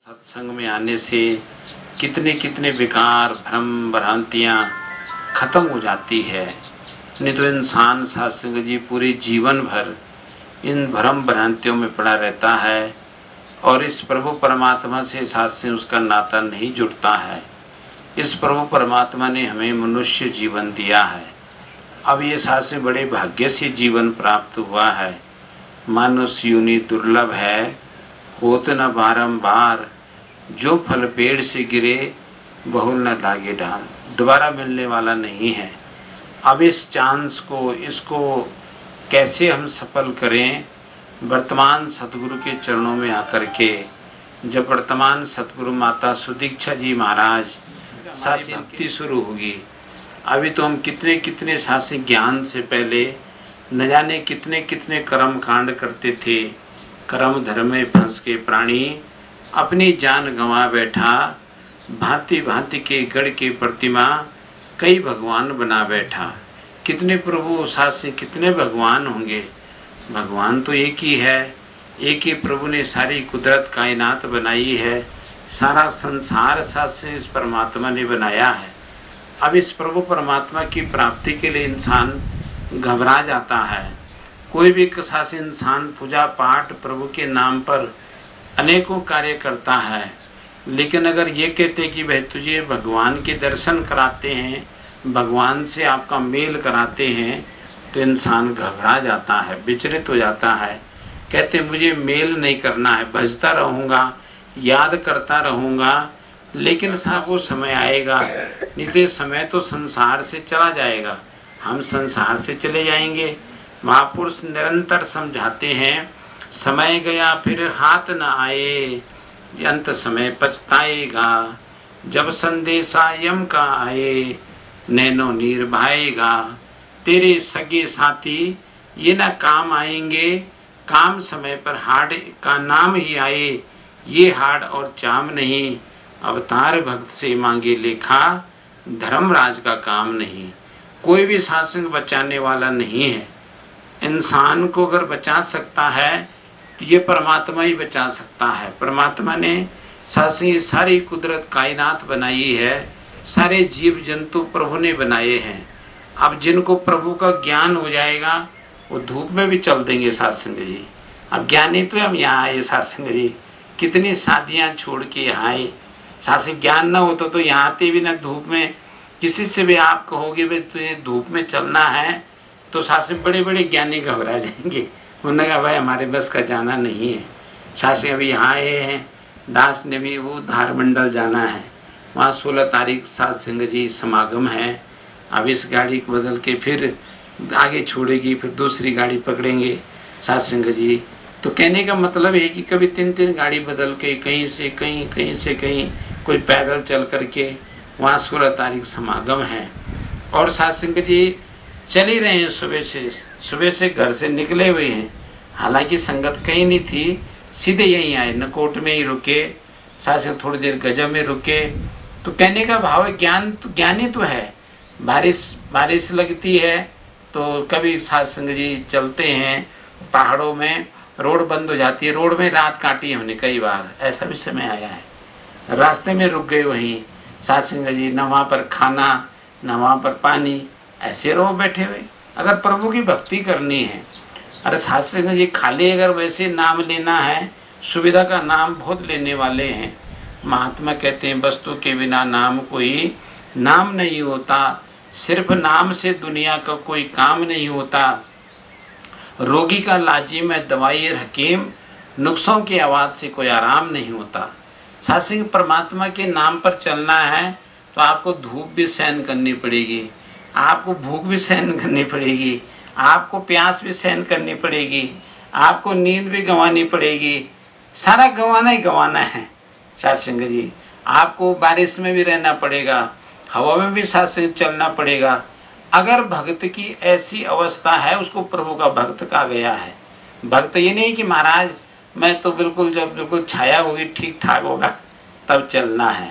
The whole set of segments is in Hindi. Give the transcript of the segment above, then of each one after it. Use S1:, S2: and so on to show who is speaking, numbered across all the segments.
S1: सत्संग में आने से कितने कितने विकार भ्रम भ्रांतियाँ खत्म हो जाती है। नहीं तो इंसान सत्संग जी पूरे जीवन भर इन भ्रम भ्रांतियों में पड़ा रहता है और इस प्रभु परमात्मा से सत्संग उसका नाता नहीं जुड़ता है। इस प्रभु परमात्मा ने हमें मनुष्य जीवन दिया है। अब ये सत्संग बड़े भाग्य से जीवन प्राप्त हुआ है। मानुष योनि दुर्लभ है, होत न बारंबार, जो फल पेड़ से गिरे बहुल न लागे डाल, दोबारा मिलने वाला नहीं है। अब इस चांस को इसको कैसे हम सफल करें? वर्तमान सतगुरु के चरणों में आकर के, जब वर्तमान सतगुरु माता सुदीक्षा जी महाराज शास्त्री शुरू होगी। अभी तो हम कितने कितने शास्त्रीय ज्ञान से पहले न जाने कितने कितने कर्म कांड करते थे। कर्म धर्म में फंस के प्राणी अपनी जान गंवा बैठा, भांति भांति के गढ़ की प्रतिमा कई भगवान बना बैठा। कितने प्रभु साथ से कितने भगवान होंगे? भगवान तो एक ही है। एक ही प्रभु ने सारी कुदरत कायनात बनाई है। सारा संसार साथ से इस परमात्मा ने बनाया है। अब इस प्रभु परमात्मा की प्राप्ति के लिए इंसान घबरा जाता है। कोई भी साथ इंसान पूजा पाठ प्रभु के नाम पर अनेकों कार्य करता है, लेकिन अगर ये कहते कि भाई तुझे भगवान के दर्शन कराते हैं, भगवान से आपका मेल कराते हैं, तो इंसान घबरा जाता है, विचलित हो जाता है। कहते मुझे मेल नहीं करना है, भजता रहूँगा, याद करता रहूँगा, लेकिन साहब वो समय आएगा, नहीं तो समय तो संसार से चला जाएगा, हम संसार से चले जाएंगे। महापुरुष निरंतर समझाते हैं, समय गया फिर हाथ न आए, अंत समय पछताएगा, जब संदेशा यम का आए, नैनो नीर भाएगा। तेरे सगे साथी ये न काम आएंगे, काम समय पर हाड़ का नाम ही आए, ये हाड़ और चाम नहीं, अवतार भक्त से मांगे लेखा, धर्मराज का काम नहीं। कोई भी शासन बचाने वाला नहीं है। इंसान को अगर बचा सकता है तो ये परमात्मा ही बचा सकता है। परमात्मा ने सारी कुदरत कायनात बनाई है, सारे जीव जंतु प्रभु ने बनाए हैं। अब जिनको प्रभु का ज्ञान हो जाएगा वो धूप में भी चल देंगे सत्संग जी। अब ज्ञानी तो हम यहाँ आए सत्संग जी, कितनी शादियाँ छोड़ के यहाँ आए। सत्संग ज्ञान न होता तो यहाँ आते भी ना धूप में। किसी से भी आप कहोगे भाई तुझे धूप में चलना है, तो शास्त्री बड़े बड़े ज्ञानी घबरा जाएंगे। उन्होंने कहा भाई हमारे बस का जाना नहीं है। शास्त्री अभी यहाँ आए हैं, दास ने भी वो धारमंडल जाना है, वहाँ 16 तारीख सत्संग जी समागम है। अब इस गाड़ी को बदल के फिर आगे छोड़ेगी, फिर दूसरी गाड़ी पकड़ेंगे सत्संग जी। तो कहने का मतलब है कि कभी 3-3 गाड़ी बदल के कहीं से कहीं, कहीं से कहीं, कोई पैदल चल करके वहाँ 16 तारीख समागम है। और सत्संग जी चल ही रहे हैं, सुबह से घर से निकले हुए हैं। हालांकि संगत कहीं नहीं थी, सीधे यहीं आए, नकोट में ही रुके, साथ थोड़ी देर गजब में रुके। तो कहने का भाव है ज्ञानी तो है। बारिश लगती है तो कभी सत्संग जी चलते हैं पहाड़ों में, रोड बंद हो जाती है, रोड में रात काटी है हमने कई बार, ऐसा भी समय आया है। रास्ते में रुक गए वहीं सत्संग जी, न वहाँ पर खाना न वहाँ पर पानी, ऐसे रहो बैठे हुए। अगर प्रभु की भक्ति करनी है, अरे सत्संग जी खाली अगर वैसे नाम लेना है, सुविधा का नाम बहुत लेने वाले हैं। महात्मा कहते हैं वस्तु के बिना नाम कोई नाम नहीं होता, सिर्फ नाम से दुनिया का कोई काम नहीं होता। रोगी का लाजिम है दवाई हकीम, नुक्सों की आवाज़ से कोई आराम नहीं होता। सत्संग परमात्मा के नाम पर चलना है तो आपको धूप भी सहन करनी पड़ेगी, आपको भूख भी सहन करनी पड़ेगी, आपको प्यास भी सहन करनी पड़ेगी, आपको नींद भी गंवानी पड़ेगी, सारा गंवाना ही गंवाना है सत्संग जी। आपको बारिश में भी रहना पड़ेगा, हवा में भी साथ से चलना पड़ेगा। अगर भक्त की ऐसी अवस्था है, उसको प्रभु का भक्त कहा गया है। भक्त ये नहीं कि महाराज मैं तो बिल्कुल जब बिल्कुल छाया होगी ठीक ठाक होगा तब चलना है,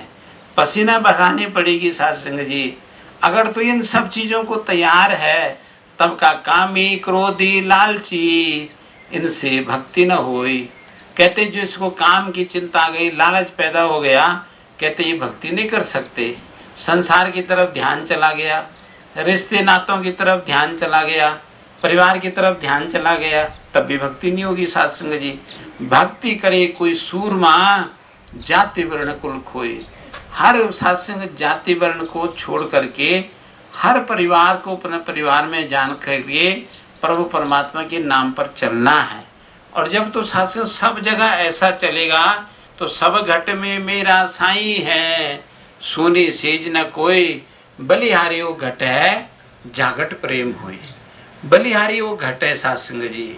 S1: पसीना बहानी पड़ेगी सत्संग जी। अगर तो इन सब चीज़ों को तैयार है तब का कामी क्रोधी लालची, इनसे भक्ति न होई, कहते जो इसको काम की चिंता आ गई, लालच पैदा हो गया, कहते ये भक्ति नहीं कर सकते। संसार की तरफ ध्यान चला गया, रिश्ते नातों की तरफ ध्यान चला गया, परिवार की तरफ ध्यान चला गया, तब भी भक्ति नहीं होगी साध संग जी। भक्ति करे कोई सूरमा, जाति वर्ण कुल खोए। हर साध संग जाति वर्ण को छोड़ करके हर परिवार को अपने परिवार में जान करके प्रभु परमात्मा के नाम पर चलना है। और जब तो साध संग सब जगह ऐसा चलेगा तो सब घट में मेरा साईं है, सोने सेज न कोई, बलिहारी वो घट है जागट प्रेम होए। बलिहारी वो घट है साध संग जी।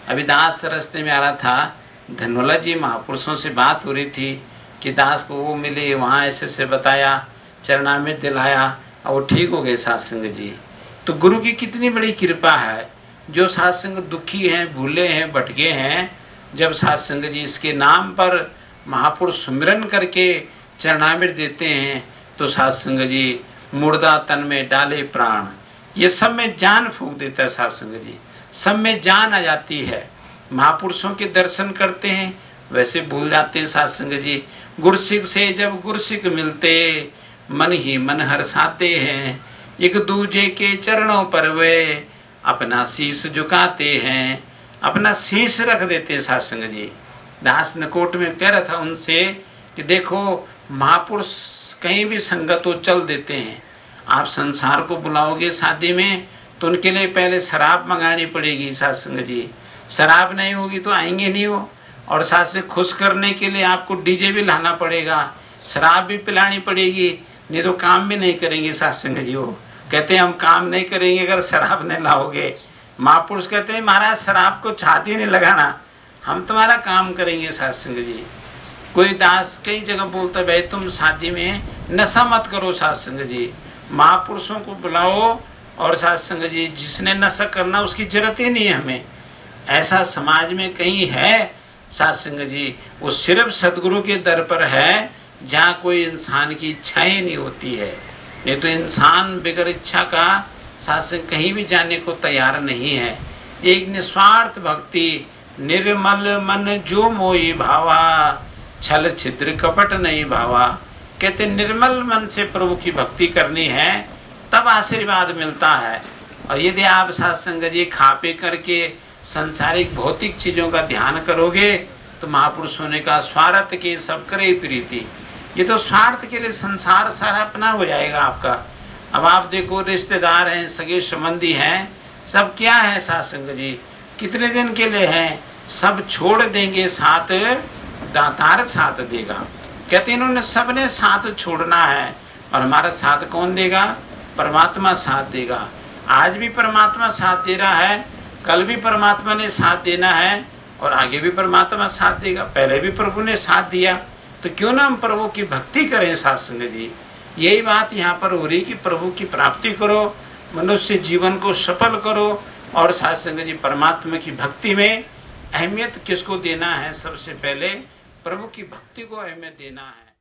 S1: अभी दास रास्ते में आ रहा था, धनवला जी महापुरुषों से बात हो रही थी कि दास को वो मिले, वहाँ ऐसे से बताया, चरणामृत दिलाया और वो ठीक हो गए साध संग जी। तो गुरु की कितनी बड़ी कृपा है। जो साध संग दुखी हैं, भूले हैं, भटके हैं, जब साध संग जी इसके नाम पर महापुरुष सुमिरन करके चरणामृत देते हैं तो साध संग जी मुर्दा तन में डाले प्राण, ये सब में जान फूंक देता है साध संग जी। सब में जान आ जाती है। महापुरुषों के दर्शन करते हैं, वैसे भूल जाते हैं साध संग जी। गुरसिक से जब गुरसिक मिलते, मन ही मन हर्षाते हैं। एक दूजे के चरणों पर वे अपना शीश झुकाते हैं, अपना शीश रख देते हैं साध संग जी। दास नकोट में कह रहा था उनसे कि देखो महापुरुष कहीं भी संगत हो चल देते हैं। आप संसार को बुलाओगे शादी में तो उनके लिए पहले शराब मंगानी पड़ेगी साध संग जी। शराब नहीं होगी तो आएंगे नहीं हो। और साथ से खुश करने के लिए आपको डीजे भी लाना पड़ेगा, शराब भी पिलानी पड़ेगी, नहीं तो काम भी नहीं करेंगे साध संग जी। वो कहते हैं हम काम नहीं करेंगे अगर शराब नहीं लाओगे। महापुरुष कहते हैं महाराज शराब को छाती नहीं लगाना, हम तुम्हारा काम करेंगे साध संग जी। कोई दास कई जगह बोलता है भाई तुम शादी में नशा मत करो साध संग जी, महापुरुषों को बुलाओ और साध संग जी जिसने नशा करना उसकी जरूरत ही नहीं है हमें। ऐसा समाज में कहीं है साध संग जी? वो सिर्फ सदगुरु के दर पर है जहाँ कोई इंसान की इच्छाएं नहीं होती है। नहीं तो इंसान बिगर इच्छा का साध संग कहीं भी जाने को तैयार नहीं है। एक निस्वार्थ भक्ति, निर्मल मन जो मोई भावा, छल छिद्र कपट नहीं भावा। कहते निर्मल मन से प्रभु की भक्ति करनी है तब आशीर्वाद मिलता है। और यदि आप साध संग जी खा पी करके संसारिक भौतिक चीजों का ध्यान करोगे तो महापुरुष होने का स्वार्थ के सब करे प्रीति, ये तो स्वार्थ के लिए संसार सारा अपना हो जाएगा आपका। अब आप देखो रिश्तेदार हैं, सगे संबंधी हैं, सब क्या है साध संग जी? कितने दिन के लिए हैं? सब छोड़ देंगे, साथ दातार साथ देगा। कहते इन्होंने सबने साथ छोड़ना है और हमारा साथ कौन देगा? परमात्मा साथ देगा। आज भी परमात्मा साथ दे रहा है, कल भी परमात्मा ने साथ देना है और आगे भी परमात्मा साथ देगा। पहले भी प्रभु ने साथ दिया, तो क्यों ना हम प्रभु की भक्ति करें साध संग जी। यही बात यहाँ पर हो रही कि प्रभु की प्राप्ति करो, मनुष्य जीवन को सफल करो और साध संग जी परमात्मा की भक्ति में अहमियत किसको देना है? सबसे पहले प्रभु की भक्ति को अहमियत देना है।